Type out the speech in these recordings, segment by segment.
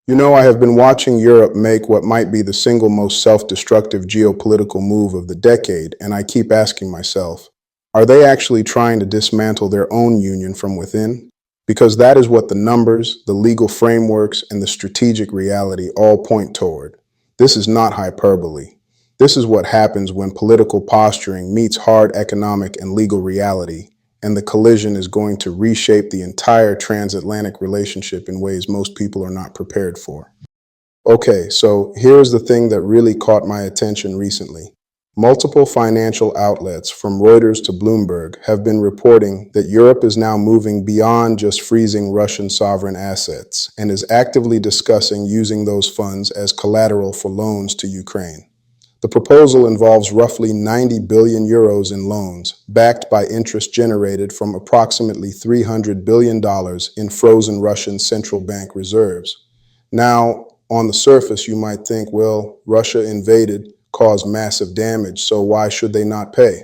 You know, I have been watching Europe make what might be the single most self-destructive geopolitical move of the decade, and I keep asking myself, are they actually trying to dismantle their own union from within? Because that is what the numbers, the legal frameworks, and the strategic reality all point toward. This is not hyperbole. This is what happens when political posturing meets hard economic and legal reality, and the collision is going to reshape the entire transatlantic relationship in ways most people are not prepared for. Okay, so here's the thing that really caught my attention recently. Multiple financial outlets, from Reuters to Bloomberg, have been reporting that Europe is now moving beyond just freezing Russian sovereign assets and is actively discussing using those funds as collateral for loans to Ukraine. The proposal involves roughly 90 billion euros in loans, backed by interest generated from approximately $300 billion in frozen Russian central bank reserves. Now, on the surface, you might think, well, Russia invaded, caused massive damage, so why should they not pay?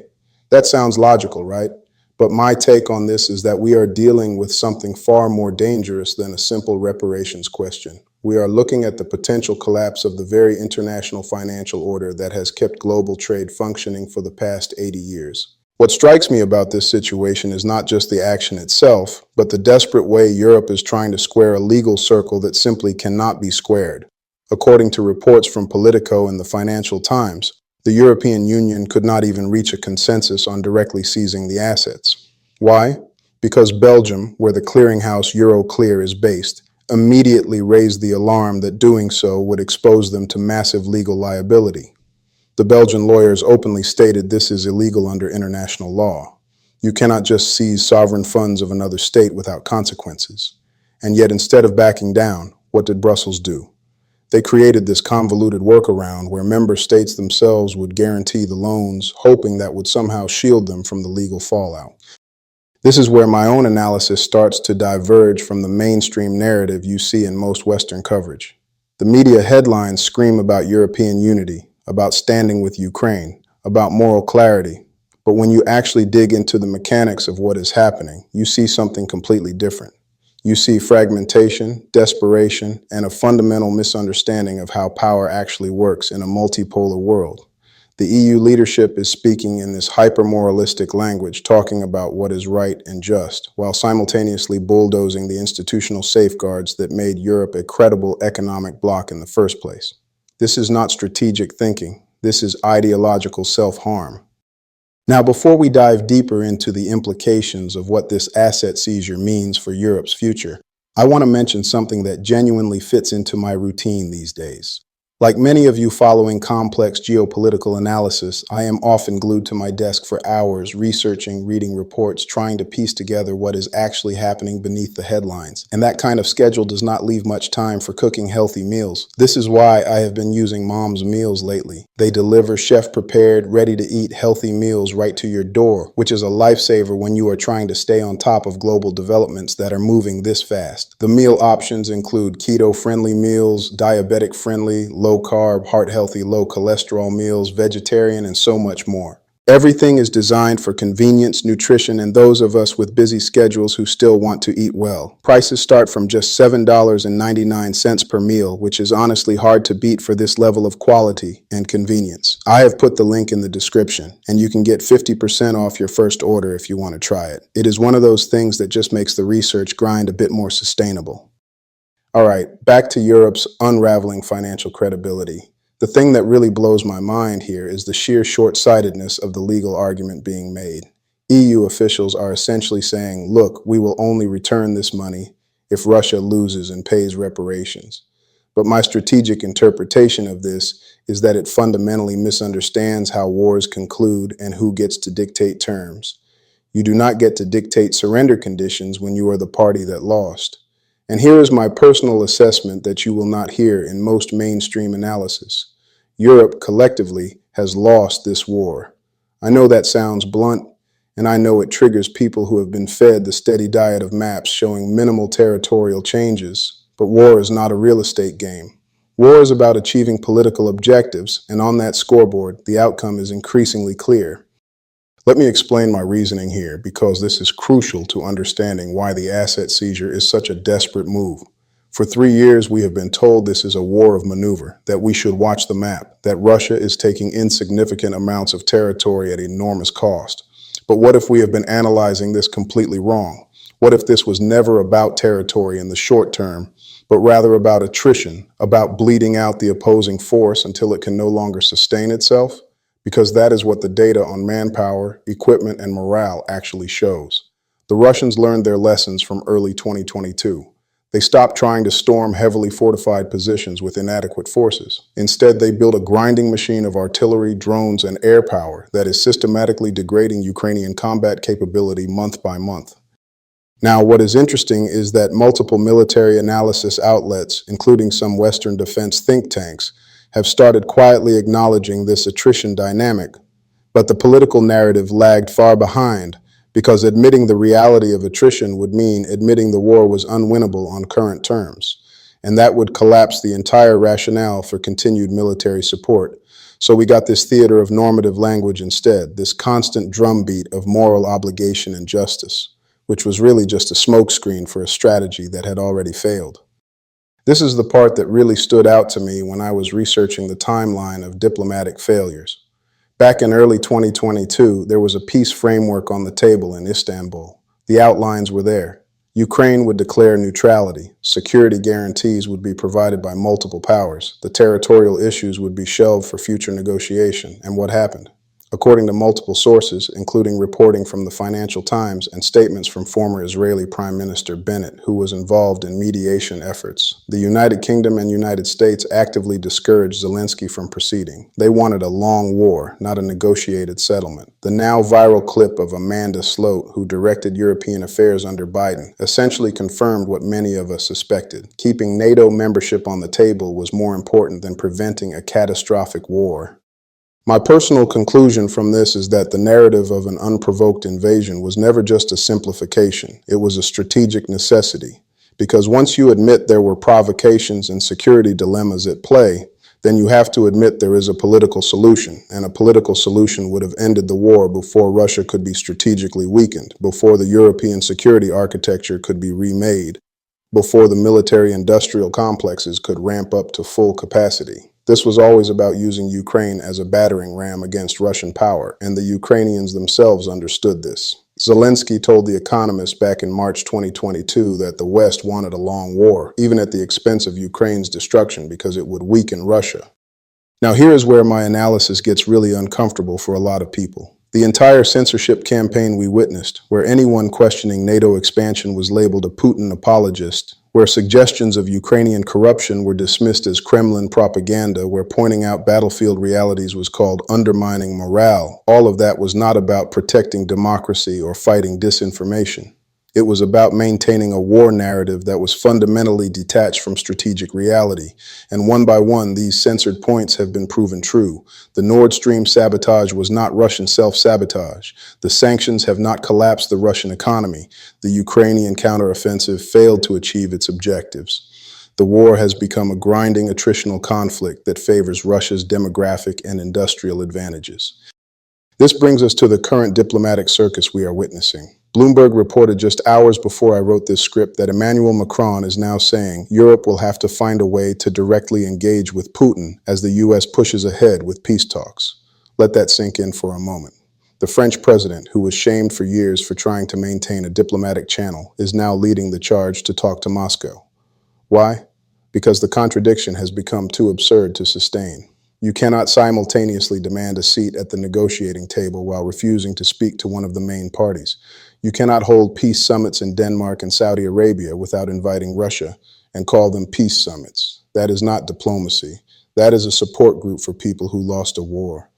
That sounds logical, right? But my take on this is that we are dealing with something far more dangerous than a simple reparations question. We are looking at the potential collapse of the very international financial order that has kept global trade functioning for the past 80 years. What strikes me about this situation is not just the action itself, but the desperate way Europe is trying to square a legal circle that simply cannot be squared. According to reports from Politico and the Financial Times, the European Union could not even reach a consensus on directly seizing the assets. Why? Because Belgium, where the clearinghouse Euroclear is based, immediately raised the alarm that doing so would expose them to massive legal liability. The Belgian lawyers openly stated this is illegal under international law. You cannot just seize sovereign funds of another state without consequences. And yet, instead of backing down, what did Brussels do? They created this convoluted workaround where member states themselves would guarantee the loans, hoping that would somehow shield them from the legal fallout. This is where my own analysis starts to diverge from the mainstream narrative you see in most Western coverage. The media headlines scream about European unity, about standing with Ukraine, about moral clarity. But when you actually dig into the mechanics of what is happening, you see something completely different. You see fragmentation, desperation, and a fundamental misunderstanding of how power actually works in a multipolar world. The EU leadership is speaking in this hyper-moralistic language, talking about what is right and just, while simultaneously bulldozing the institutional safeguards that made Europe a credible economic bloc in the first place. This is not strategic thinking. This is ideological self-harm. Now, before we dive deeper into the implications of what this asset seizure means for Europe's future, I want to mention something that genuinely fits into my routine these days. Like many of you following complex geopolitical analysis, I am often glued to my desk for hours, researching, reading reports, trying to piece together what is actually happening beneath the headlines. And that kind of schedule does not leave much time for cooking healthy meals. This is why I have been using Mom's Meals lately. They deliver chef-prepared, ready-to-eat healthy meals right to your door, which is a lifesaver when you are trying to stay on top of global developments that are moving this fast. The meal options include keto-friendly meals, diabetic-friendly, low-carb, heart-healthy, low-cholesterol meals, vegetarian, and so much more. Everything is designed for convenience, nutrition, and those of us with busy schedules who still want to eat well. Prices start from just $7.99 per meal, which is honestly hard to beat for this level of quality and convenience. I have put the link in the description, and you can get 50% off your first order if you want to try it. It is one of those things that just makes the research grind a bit more sustainable. All right, back to Europe's unraveling financial credibility. The thing that really blows my mind here is the sheer short-sightedness of the legal argument being made. EU officials are essentially saying, look, we will only return this money if Russia loses and pays reparations. But my strategic interpretation of this is that it fundamentally misunderstands how wars conclude and who gets to dictate terms. You do not get to dictate surrender conditions when you are the party that lost. And here is my personal assessment that you will not hear in most mainstream analysis. Europe collectively has lost this war. I know that sounds blunt, and I know it triggers people who have been fed the steady diet of maps showing minimal territorial changes, but war is not a real estate game. War is about achieving political objectives, and on that scoreboard, the outcome is increasingly clear. Let me explain my reasoning here, because this is crucial to understanding why the asset seizure is such a desperate move. For 3 years, we have been told this is a war of maneuver, that we should watch the map, that Russia is taking insignificant amounts of territory at enormous cost. But what if we have been analyzing this completely wrong? What if this was never about territory in the short term, but rather about attrition, about bleeding out the opposing force until it can no longer sustain itself? Because that is what the data on manpower, equipment, and morale actually shows. The Russians learned their lessons from early 2022. They stopped trying to storm heavily fortified positions with inadequate forces. Instead, they built a grinding machine of artillery, drones, and air power that is systematically degrading Ukrainian combat capability month by month. Now, what is interesting is that multiple military analysis outlets, including some Western defense think tanks, have started quietly acknowledging this attrition dynamic. But the political narrative lagged far behind, because admitting the reality of attrition would mean admitting the war was unwinnable on current terms, and that would collapse the entire rationale for continued military support. So we got this theater of normative language instead, this constant drumbeat of moral obligation and justice, which was really just a smokescreen for a strategy that had already failed. This is the part that really stood out to me when I was researching the timeline of diplomatic failures. Back in early 2022, there was a peace framework on the table in Istanbul. The outlines were there. Ukraine would declare neutrality. Security guarantees would be provided by multiple powers. The territorial issues would be shelved for future negotiation. And what happened? According to multiple sources, including reporting from the Financial Times and statements from former Israeli Prime Minister Bennett, who was involved in mediation efforts, the United Kingdom and United States actively discouraged Zelensky from proceeding. They wanted a long war, not a negotiated settlement. The now viral clip of Amanda Sloat, who directed European affairs under Biden, essentially confirmed what many of us suspected. Keeping NATO membership on the table was more important than preventing a catastrophic war. My personal conclusion from this is that the narrative of an unprovoked invasion was never just a simplification. It was a strategic necessity. Because once you admit there were provocations and security dilemmas at play, then you have to admit there is a political solution, and a political solution would have ended the war before Russia could be strategically weakened, before the European security architecture could be remade, before the military-industrial complexes could ramp up to full capacity. This was always about using Ukraine as a battering ram against Russian power, and the Ukrainians themselves understood this. Zelensky told The Economist back in March 2022 that the West wanted a long war, even at the expense of Ukraine's destruction, because it would weaken Russia. Now here is where my analysis gets really uncomfortable for a lot of people. The entire censorship campaign we witnessed, where anyone questioning NATO expansion was labeled a Putin apologist, where suggestions of Ukrainian corruption were dismissed as Kremlin propaganda, where pointing out battlefield realities was called undermining morale, all of that was not about protecting democracy or fighting disinformation. It was about maintaining a war narrative that was fundamentally detached from strategic reality. And one by one, these censored points have been proven true. The Nord Stream sabotage was not Russian self-sabotage. The sanctions have not collapsed the Russian economy. The Ukrainian counteroffensive failed to achieve its objectives. The war has become a grinding attritional conflict that favors Russia's demographic and industrial advantages. This brings us to the current diplomatic circus we are witnessing. Bloomberg reported just hours before I wrote this script that Emmanuel Macron is now saying Europe will have to find a way to directly engage with Putin as the US pushes ahead with peace talks. Let that sink in for a moment. The French president, who was shamed for years for trying to maintain a diplomatic channel, is now leading the charge to talk to Moscow. Why? Because the contradiction has become too absurd to sustain. You cannot simultaneously demand a seat at the negotiating table while refusing to speak to one of the main parties. You cannot hold peace summits in Denmark and Saudi Arabia without inviting Russia and call them peace summits. That is not diplomacy. That is a support group for people who lost a war.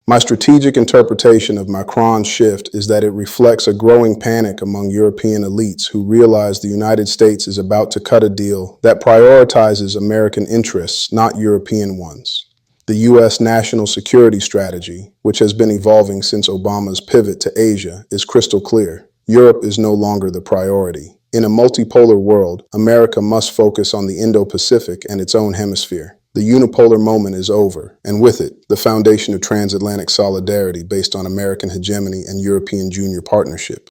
My strategic interpretation of Macron's shift is that it reflects a growing panic among European elites who realize the United States is about to cut a deal that prioritizes American interests, not European ones. The U.S. national security strategy, which has been evolving since Obama's pivot to Asia, is crystal clear. Europe is no longer the priority. In a multipolar world, America must focus on the Indo-Pacific and its own hemisphere. The unipolar moment is over, and with it, the foundation of transatlantic solidarity based on American hegemony and European junior partnership.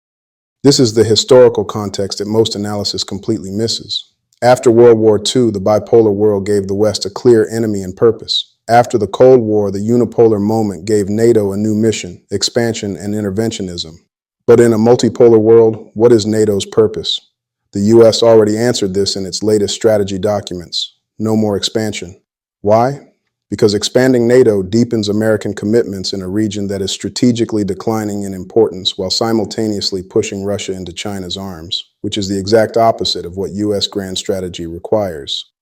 This is the historical context that most analysis completely misses. After World War II, the bipolar world gave the West a clear enemy and purpose. After the Cold War, the unipolar moment gave NATO a new mission, expansion and interventionism. But in a multipolar world, what is NATO's purpose? The US already answered this in its latest strategy documents. No more expansion. Why? Because expanding NATO deepens American commitments in a region that is strategically declining in importance while simultaneously pushing Russia into China's arms, which is the exact opposite of what US grand strategy requires.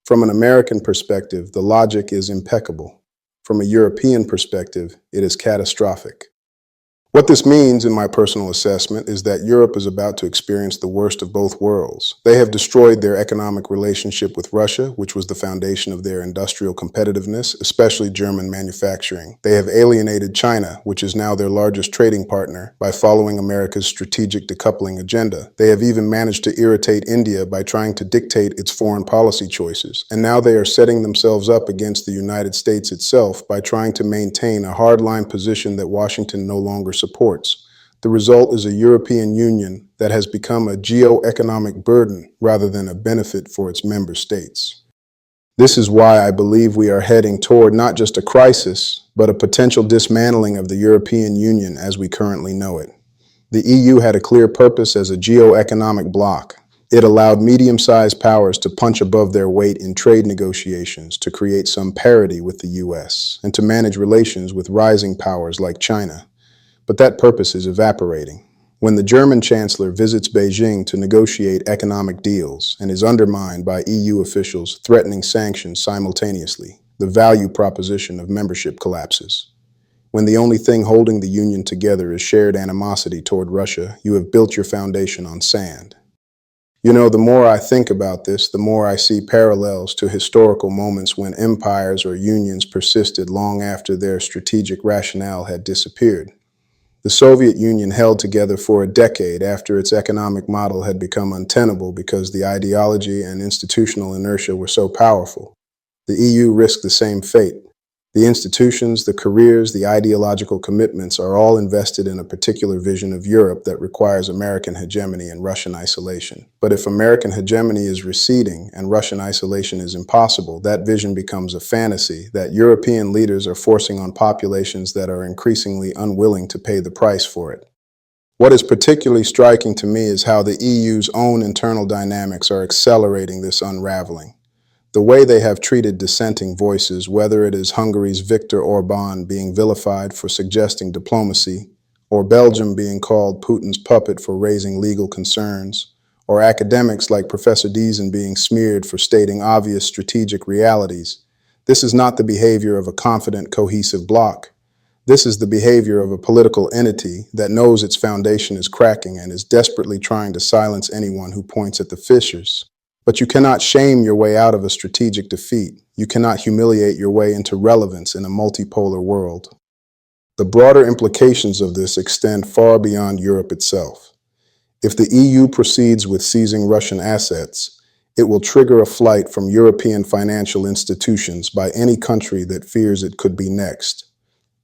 From an American perspective, the logic is impeccable. From a European perspective, it is catastrophic. What this means, in my personal assessment, is that Europe is about to experience the worst of both worlds. They have destroyed their economic relationship with Russia, which was the foundation of their industrial competitiveness, especially German manufacturing. They have alienated China, which is now their largest trading partner, by following America's strategic decoupling agenda. They have even managed to irritate India by trying to dictate its foreign policy choices. And now they are setting themselves up against the United States itself by trying to maintain a hardline position that Washington no longer supports. The result is a European Union that has become a geo-economic burden rather than a benefit for its member states. This is why I believe we are heading toward not just a crisis, but a potential dismantling of the European Union as we currently know it. The EU had a clear purpose as a geo-economic bloc. It allowed medium-sized powers to punch above their weight in trade negotiations to create some parity with the US and to manage relations with rising powers like China. But that purpose is evaporating. When the German chancellor visits Beijing to negotiate economic deals and is undermined by EU officials threatening sanctions simultaneously, the value proposition of membership collapses. When the only thing holding the union together is shared animosity toward Russia, you have built your foundation on sand. You know, the more I think about this, the more I see parallels to historical moments when empires or unions persisted long after their strategic rationale had disappeared. The Soviet Union held together for a decade after its economic model had become untenable because the ideology and institutional inertia were so powerful. The EU risked the same fate. The institutions, the careers, the ideological commitments are all invested in a particular vision of Europe that requires American hegemony and Russian isolation. But if American hegemony is receding and Russian isolation is impossible, that vision becomes a fantasy that European leaders are forcing on populations that are increasingly unwilling to pay the price for it. What is particularly striking to me is how the EU's own internal dynamics are accelerating this unraveling. The way they have treated dissenting voices, whether it is Hungary's Viktor Orban being vilified for suggesting diplomacy, or Belgium being called Putin's puppet for raising legal concerns, or academics like Professor Deason being smeared for stating obvious strategic realities, this is not the behavior of a confident, cohesive bloc. This is the behavior of a political entity that knows its foundation is cracking and is desperately trying to silence anyone who points at the fissures. But you cannot shame your way out of a strategic defeat. You cannot humiliate your way into relevance in a multipolar world. The broader implications of this extend far beyond Europe itself. If the EU proceeds with seizing Russian assets, it will trigger a flight from European financial institutions by any country that fears it could be next.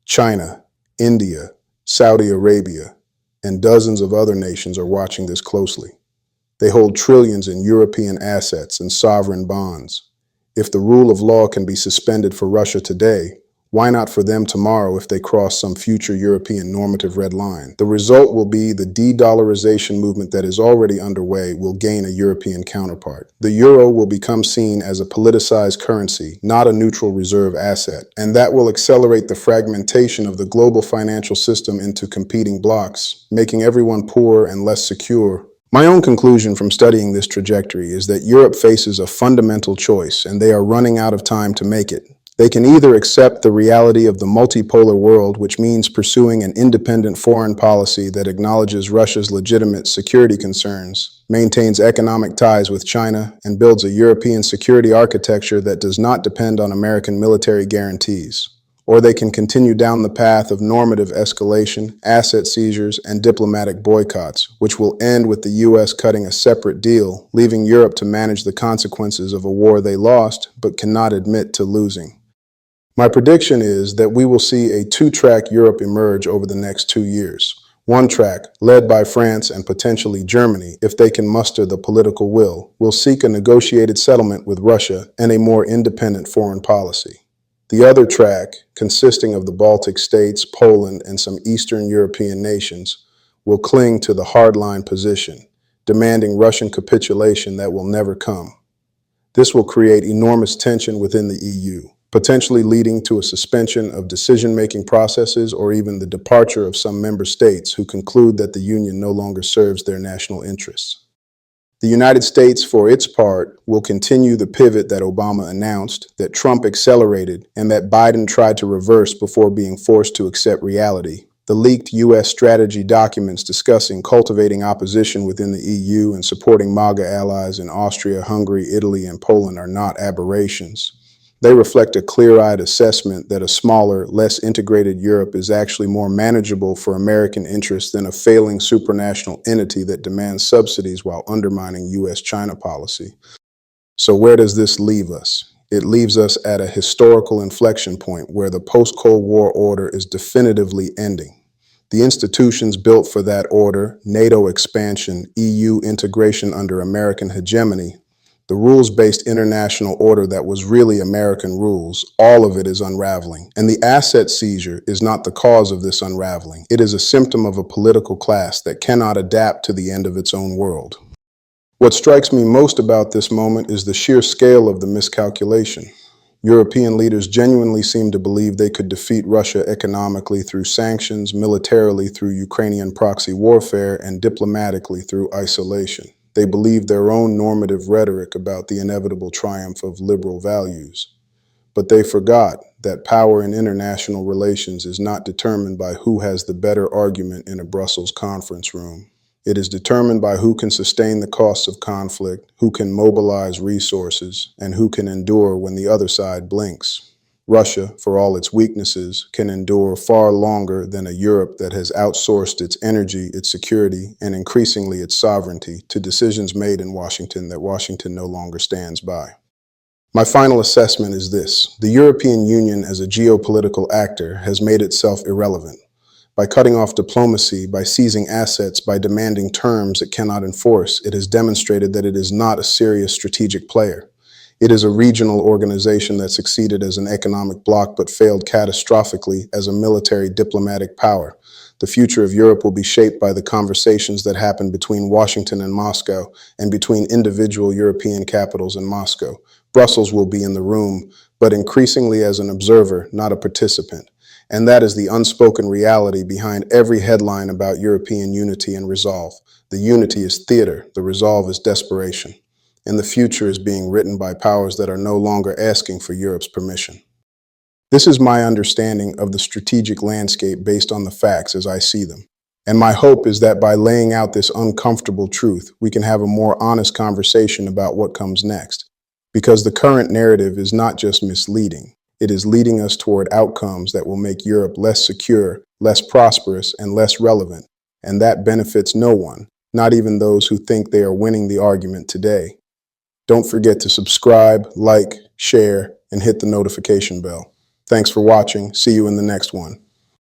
China, India, Saudi Arabia, and dozens of other nations are watching this closely. They hold trillions in European assets and sovereign bonds. If the rule of law can be suspended for Russia today, why not for them tomorrow if they cross some future European normative red line? The result will be the de-dollarization movement that is already underway will gain a European counterpart. The euro will become seen as a politicized currency, not a neutral reserve asset, and that will accelerate the fragmentation of the global financial system into competing blocs, making everyone poorer and less secure. My own conclusion from studying this trajectory is that Europe faces a fundamental choice, and they are running out of time to make it. They can either accept the reality of the multipolar world, which means pursuing an independent foreign policy that acknowledges Russia's legitimate security concerns, maintains economic ties with China, and builds a European security architecture that does not depend on American military guarantees. Or they can continue down the path of normative escalation, asset seizures, and diplomatic boycotts, which will end with the US cutting a separate deal, leaving Europe to manage the consequences of a war they lost but cannot admit to losing. My prediction is that we will see a two-track Europe emerge over the next 2 years. One track, led by France and potentially Germany, if they can muster the political will seek a negotiated settlement with Russia and a more independent foreign policy. The other track, consisting of the Baltic states, Poland, and some Eastern European nations, will cling to the hardline position, demanding Russian capitulation that will never come. This will create enormous tension within the EU, potentially leading to a suspension of decision-making processes or even the departure of some member states who conclude that the Union no longer serves their national interests. The United States, for its part, will continue the pivot that Obama announced, that Trump accelerated, and that Biden tried to reverse before being forced to accept reality. The leaked U.S. strategy documents discussing cultivating opposition within the EU and supporting MAGA allies in Austria, Hungary, Italy, and Poland are not aberrations. They reflect a clear-eyed assessment that a smaller, less integrated Europe is actually more manageable for American interests than a failing supranational entity that demands subsidies while undermining U.S.-China policy. So where does this leave us? It leaves us at a historical inflection point where the post-Cold War order is definitively ending. The institutions built for that order, NATO expansion, EU integration under American hegemony, the rules-based international order that was really American rules, all of it is unraveling. And the asset seizure is not the cause of this unraveling. It is a symptom of a political class that cannot adapt to the end of its own world. What strikes me most about this moment is the sheer scale of the miscalculation. European leaders genuinely seem to believe they could defeat Russia economically through sanctions, militarily through Ukrainian proxy warfare, and diplomatically through isolation. They believe their own normative rhetoric about the inevitable triumph of liberal values. But they forgot that power in international relations is not determined by who has the better argument in a Brussels conference room. It is determined by who can sustain the costs of conflict, who can mobilize resources, and who can endure when the other side blinks. Russia, for all its weaknesses, can endure far longer than a Europe that has outsourced its energy, its security, and increasingly its sovereignty to decisions made in Washington that Washington no longer stands by. My final assessment is this: the European Union as a geopolitical actor has made itself irrelevant. By cutting off diplomacy, by seizing assets, by demanding terms it cannot enforce, it has demonstrated that it is not a serious strategic player. It is a regional organization that succeeded as an economic bloc but failed catastrophically as a military diplomatic power. The future of Europe will be shaped by the conversations that happen between Washington and Moscow and between individual European capitals and Moscow. Brussels will be in the room, but increasingly as an observer, not a participant. And that is the unspoken reality behind every headline about European unity and resolve. The unity is theater, the resolve is desperation. And the future is being written by powers that are no longer asking for Europe's permission. This is my understanding of the strategic landscape based on the facts as I see them. And my hope is that by laying out this uncomfortable truth, we can have a more honest conversation about what comes next. Because the current narrative is not just misleading, it is leading us toward outcomes that will make Europe less secure, less prosperous, and less relevant. And that benefits no one, not even those who think they are winning the argument today. Don't forget to subscribe, like, share, and hit the notification bell. Thanks for watching. See you in the next one.